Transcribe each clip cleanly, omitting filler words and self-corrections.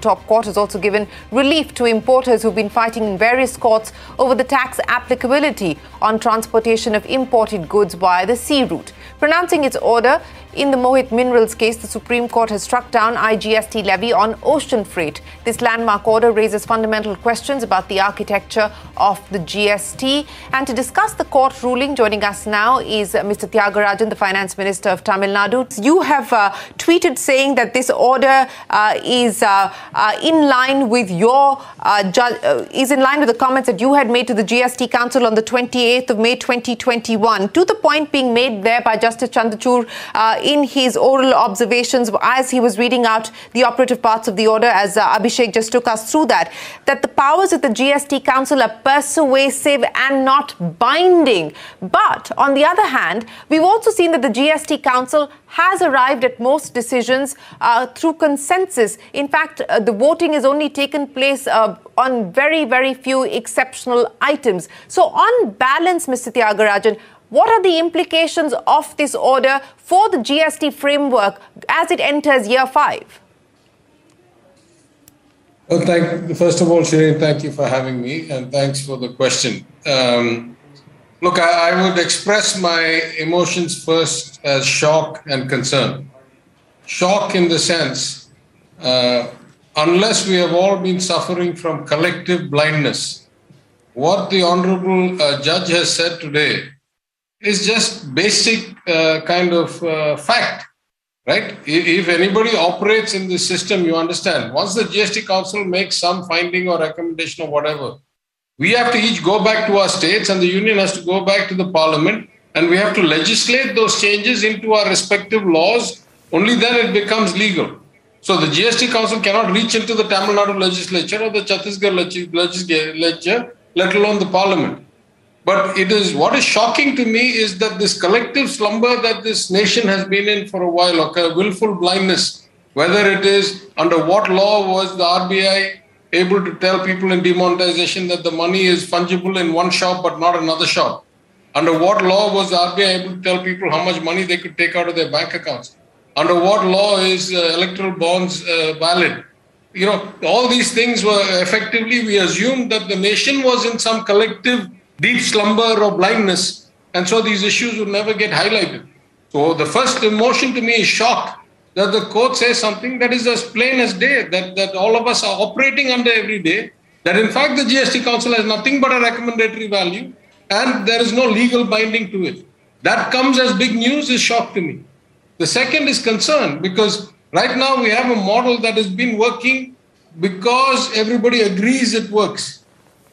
top court has also given relief to importers who've been fighting in various courts over the tax applicability on transportation of imported goods via the sea route. Pronouncing its order in the Mohit Minerals case, the Supreme Court has struck down GST levy on ocean freight. This landmark order raises fundamental questions about the architecture of the GST. And to discuss the court ruling, joining us now is Mr. Thiagarajan, the Finance Minister of Tamil Nadu. You have tweeted saying that this order is in line with the comments that you had made to the GST Council on the 28th of May 2021, to the point being made there by Justice Chandrachud in his oral observations as he was reading out the operative parts of the order, as Abhishek just took us through that the powers of the GST Council are persuasive and not binding. But on the other hand, we've also seen that the GST Council has arrived at most decisions through consensus. In fact, the voting has only taken place on very, very few exceptional items. So on balance, Mr. Thiagarajan, what are the implications of this order for the GST framework as it enters year 5? Well, first of all, Shireen, thank you for having me, and thanks for the question. Look, I would express my emotions first as shock and concern. Shock in the sense, unless we have all been suffering from collective blindness, what the Honorable Judge has said today is just basic kind of fact, right? If anybody operates in this system, you understand, once the GST Council makes some finding or recommendation or whatever, we have to each go back to our states and the union has to go back to the parliament and we have to legislate those changes into our respective laws. Only then it becomes legal. So the GST Council cannot reach into the Tamil Nadu legislature or the Chhattisgarh legislature, let alone the parliament. But what is shocking to me is that this collective slumber that this nation has been in for a while, or willful blindness, whether it is under what law was the RBI able to tell people in demonetization that the money is fungible in one shop but not another shop? Under what law was the RBI able to tell people how much money they could take out of their bank accounts? Under what law is electoral bonds valid? You know, all these things were effectively, we assumed that the nation was in some collective deep slumber or blindness, and so these issues would never get highlighted. So the first emotion to me is shock that the court says something that is as plain as day, that all of us are operating under every day, that in fact the GST Council has nothing but a recommendatory value and there is no legal binding to it. That comes as big news, is shock to me. The second is concern, because right now we have a model that has been working because everybody agrees it works.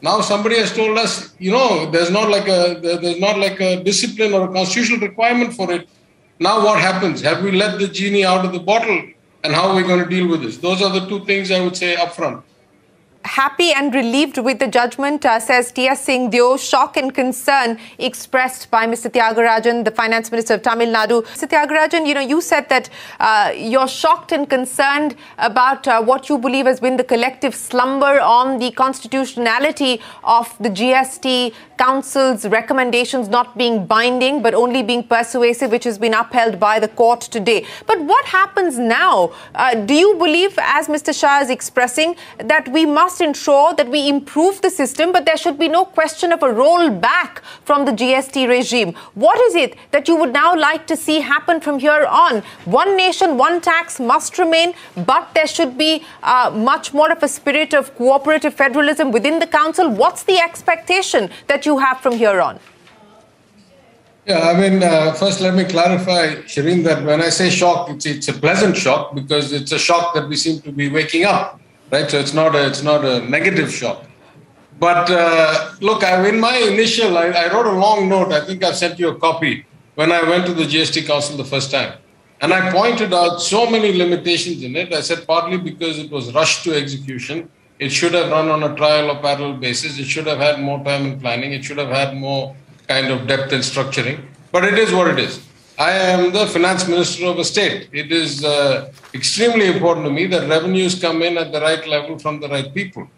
Now somebody has told us, you know, there's not like a discipline or a constitutional requirement for it. Now what happens? Have we let the genie out of the bottle? And how are we going to deal with this? Those are the two things I would say upfront. Happy and relieved with the judgment, says T.S. Singh Deo. Shock and concern expressed by Mr. Thiagarajan, the Finance Minister of Tamil Nadu. Mr. Thiagarajan, you know, you said that you're shocked and concerned about what you believe has been the collective slumber on the constitutionality of the GST Council's recommendations not being binding but only being persuasive, which has been upheld by the court today. But what happens now? Do you believe, as Mr. Shah is expressing, that we must ensure that we improve the system, but there should be no question of a rollback from the GST regime? What is it that you would now like to see happen from here on? One nation, one tax must remain, but there should be much more of a spirit of cooperative federalism within the council. What's the expectation that you have from here on? Yeah, I mean, first let me clarify, Shireen, that when I say shock, it's a pleasant shock because it's a shock that we seem to be waking up. Right, so it's not a negative shock. But look, in my initial, I wrote a long note. I think I've sent you a copy when I went to the GST Council the first time. And I pointed out so many limitations in it. I said partly because it was rushed to execution. It should have run on a trial or parallel basis. It should have had more time in planning. It should have had more kind of depth in structuring. But it is what it is. I am the finance minister of a state. It is extremely important to me that revenues come in at the right level from the right people.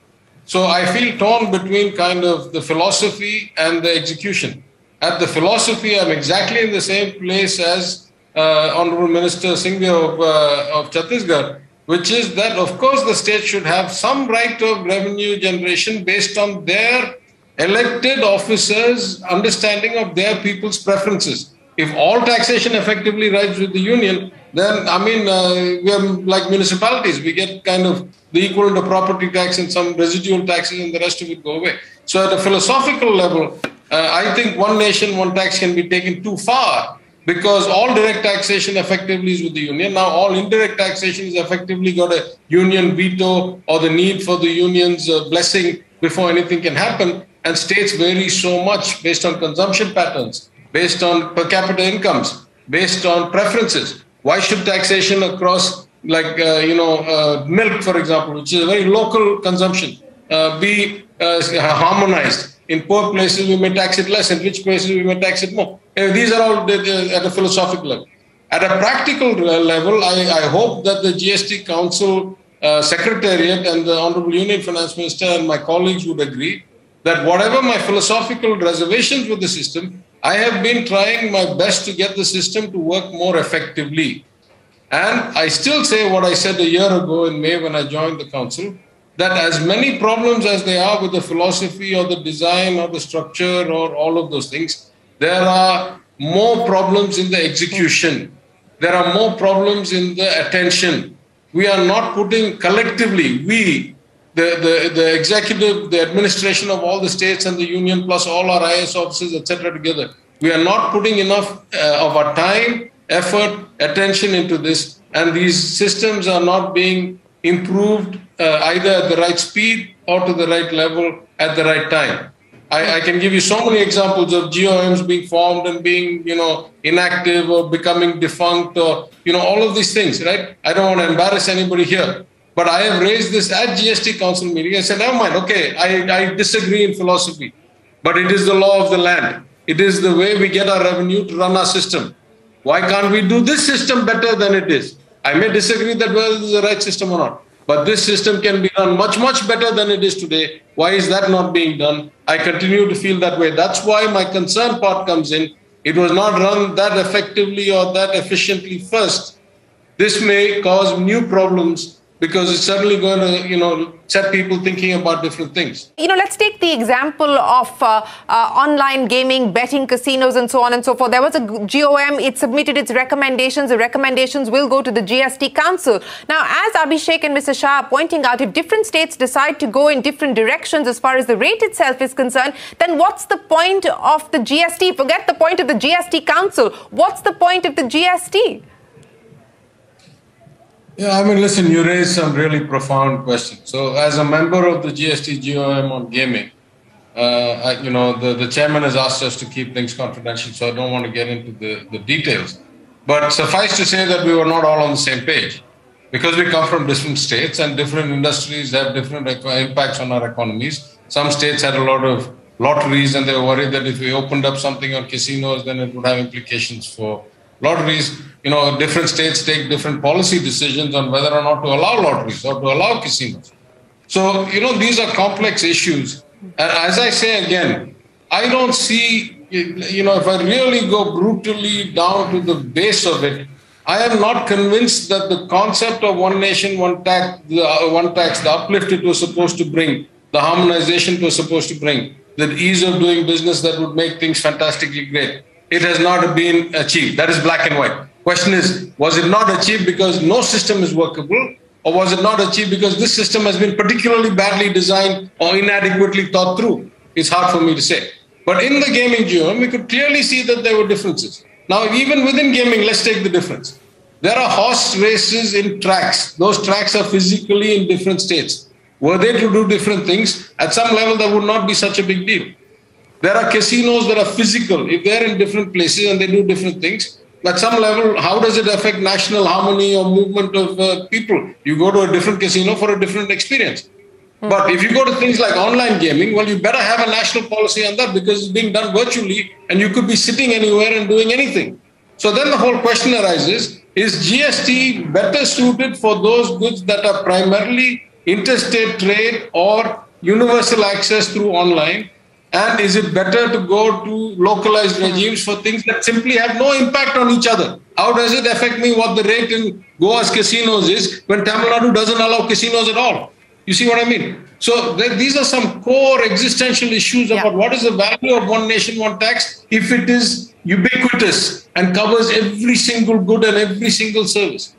So I feel torn between kind of the philosophy and the execution. At the philosophy, I'm exactly in the same place as Honorable Minister Singh of Chhattisgarh, which is that, of course, the state should have some right of revenue generation based on their elected officers' understanding of their people's preferences. If all taxation effectively rides with the union, then, I mean, we are like municipalities. We get kind of the equivalent of property tax and some residual taxes, and the rest of it go away. So at a philosophical level, I think one nation, one tax can be taken too far, because all direct taxation effectively is with the union. Now all indirect taxation is effectively got a union veto or the need for the union's blessing before anything can happen. And states vary so much based on consumption patterns, based on per capita incomes, based on preferences. Why should taxation across, like, milk, for example, which is a very local consumption, be harmonized? In poor places, we may tax it less. In rich places, we may tax it more. These are all at a philosophical level. At a practical level, I hope that the GST Council Secretariat and the Honorable Union Finance Minister and my colleagues would agree that whatever my philosophical reservations with the system, I have been trying my best to get the system to work more effectively. And I still say what I said a year ago in May when I joined the council, that as many problems as there are with the philosophy or the design or the structure or all of those things, there are more problems in the execution. There are more problems in the attention. We are not putting collectively, the executive, the administration of all the states and the union, plus all our IS officers, etc., together. We are not putting enough of our time, effort, attention into this, and these systems are not being improved either at the right speed or to the right level at the right time. I can give you so many examples of GOMs being formed and being, inactive or becoming defunct or, all of these things, right? I don't want to embarrass anybody here. But I have raised this at GST Council meeting. I said, never mind, okay, I disagree in philosophy, but it is the law of the land. It is the way we get our revenue to run our system. Why can't we do this system better than it is? I may disagree that whether this is the right system or not, but this system can be done much, much better than it is today. Why is that not being done? I continue to feel that way. That's why my concern part comes in. It was not run that effectively or that efficiently first. This may cause new problems, because it's certainly going to, set people thinking about different things. Let's take the example of online gaming, betting, casinos, and so on and so forth. There was a GOM, it submitted its recommendations. The recommendations will go to the GST Council. Now, as Abhishek and Mr. Shah are pointing out, if different states decide to go in different directions as far as the rate itself is concerned, then what's the point of the GST? Forget the point of the GST Council. What's the point of the GST? Yeah, I mean, listen, you raised some really profound questions. So as a member of the GST GOM on gaming, the chairman has asked us to keep things confidential, so I don't want to get into the details. But suffice to say that we were not all on the same page, because we come from different states and different industries have different impacts on our economies. Some states had a lot of lotteries and they were worried that if we opened up something on casinos, then it would have implications for lotteries. Different states take different policy decisions on whether or not to allow lotteries or to allow casinos. So, these are complex issues. And as I say again, I don't see, if I really go brutally down to the base of it, I am not convinced that the concept of one nation, one tax, the uplift it was supposed to bring, the harmonization it was supposed to bring, the ease of doing business that would make things fantastically great, it has not been achieved. That is black and white. Question is, was it not achieved because no system is workable, or was it not achieved because this system has been particularly badly designed or inadequately thought through? It's hard for me to say. But in the gaming GOM, we could clearly see that there were differences. Now, even within gaming, let's take the difference. There are horse races in tracks. Those tracks are physically in different states. Were they to do different things, at some level, that would not be such a big deal. There are casinos that are physical. If they're in different places and they do different things, at some level, how does it affect national harmony or movement of people? You go to a different casino for a different experience. But if you go to things like online gaming, well, you better have a national policy on that, because it's being done virtually and you could be sitting anywhere and doing anything. So then the whole question arises, is GST better suited for those goods that are primarily interstate trade or universal access through online? And is it better to go to localized regimes for things that simply have no impact on each other? How does it affect me what the rate in Goa's casinos is when Tamil Nadu doesn't allow casinos at all? You see what I mean? So these are some core existential issues about what is the value of one nation, one tax if it is ubiquitous and covers every single good and every single service.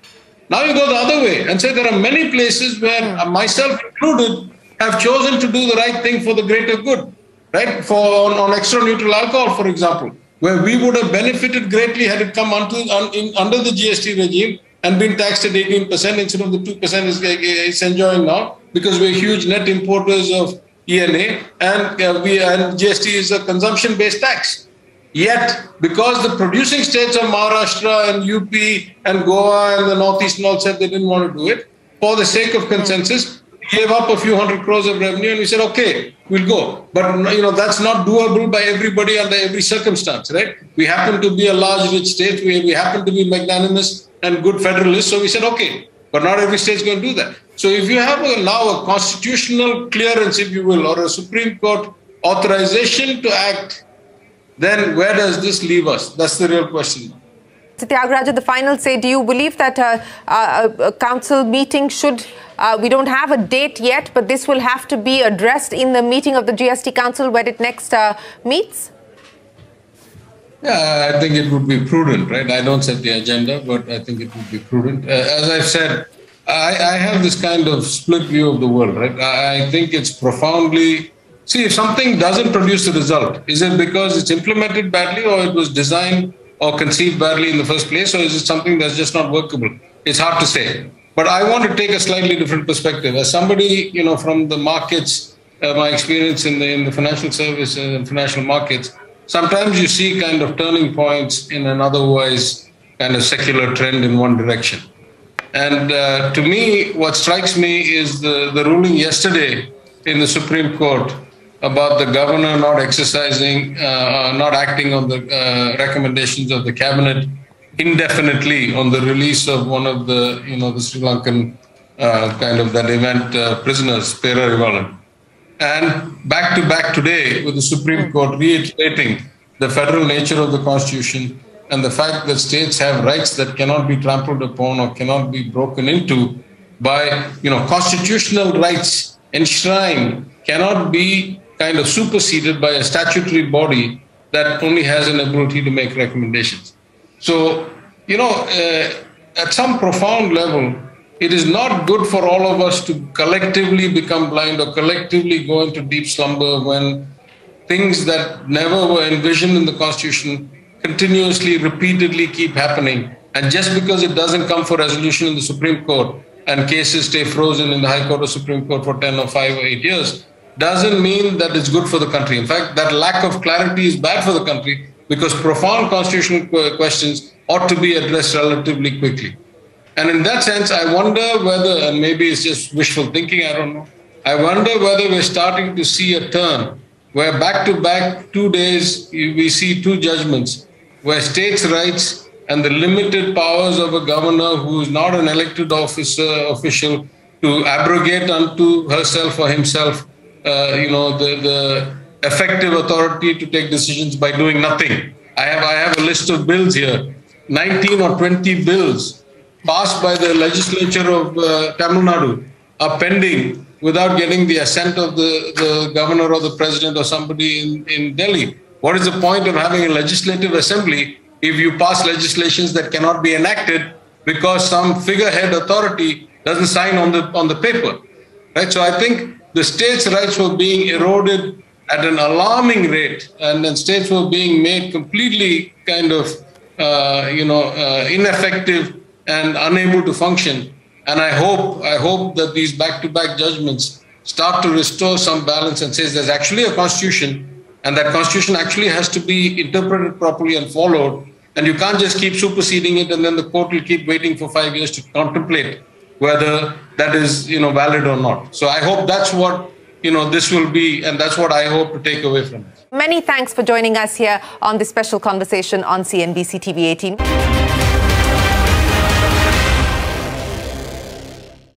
Now you go the other way and say there are many places where myself included have chosen to do the right thing for the greater good. Right? On extra neutral alcohol, for example, where we would have benefited greatly had it come under the GST regime and been taxed at 18% instead of the 2% it's enjoying now, because we're huge net importers of ENA and GST is a consumption-based tax. Yet, because the producing states of Maharashtra and UP and Goa and the Northeast and all said they didn't want to do it, for the sake of consensus, gave up a few hundred crores of revenue and we said, okay, we'll go. But, that's not doable by everybody under every circumstance, right? We happen to be a large, rich state. We happen to be magnanimous and good federalists. So we said, okay, but not every state's going to do that. So if you have now a constitutional clearance, if you will, or a Supreme Court authorization to act, then where does this leave us? That's the real question. Thiagarajan, the final say, do you believe that a council meeting should... we don't have a date yet, but this will have to be addressed in the meeting of the GST Council when it next meets? Yeah, I think it would be prudent, right? I don't set the agenda, but I think it would be prudent. As I've said, I have this kind of split view of the world, right? I think it's profoundly... See, if something doesn't produce a result, is it because it's implemented badly or it was designed or conceived badly in the first place, or is it something that's just not workable? It's hard to say. But I want to take a slightly different perspective. As somebody, from the markets, my experience in the financial services and financial markets, sometimes you see kind of turning points in an otherwise kind of secular trend in one direction. And to me, what strikes me is the ruling yesterday in the Supreme Court about the governor not exercising, not acting on the recommendations of the cabinet indefinitely on the release of one of the, the Sri Lankan kind of that event prisoners, Palanivel. And back to back today with the Supreme Court reiterating the federal nature of the Constitution and the fact that states have rights that cannot be trampled upon or cannot be broken into by, constitutional rights enshrined cannot be kind of superseded by a statutory body that only has an ability to make recommendations. So, at some profound level, it is not good for all of us to collectively become blind or collectively go into deep slumber when things that never were envisioned in the Constitution continuously, repeatedly keep happening. And just because it doesn't come for resolution in the Supreme Court and cases stay frozen in the High Court or Supreme Court for 10 or 5 or 8 years, doesn't mean that it's good for the country. In fact, that lack of clarity is bad for the country because profound constitutional questions ought to be addressed relatively quickly. And in that sense, I wonder whether, and maybe it's just wishful thinking, I don't know, I wonder whether we're starting to see a turn where back-to-back 2 days, we see two judgments where states' rights and the limited powers of a governor who is not an elected official to abrogate unto herself or himself the effective authority to take decisions by doing nothing. I have a list of bills here, 19 or 20 bills passed by the legislature of Tamil Nadu are pending without getting the assent of the governor or the president or somebody in Delhi. What is the point of having a legislative assembly if you pass legislations that cannot be enacted because some figurehead authority doesn't sign on the paper, right? So I think the states' rights were being eroded at an alarming rate, and then states were being made completely kind of, ineffective and unable to function. And I hope that these back-to-back judgments start to restore some balance and says there's actually a constitution, and that constitution actually has to be interpreted properly and followed. And you can't just keep superseding it, and then the court will keep waiting for 5 years to contemplate whether that is, valid or not. So I hope that's what, this will be, and that's what I hope to take away from it. Many thanks for joining us here on this special conversation on CNBC TV18.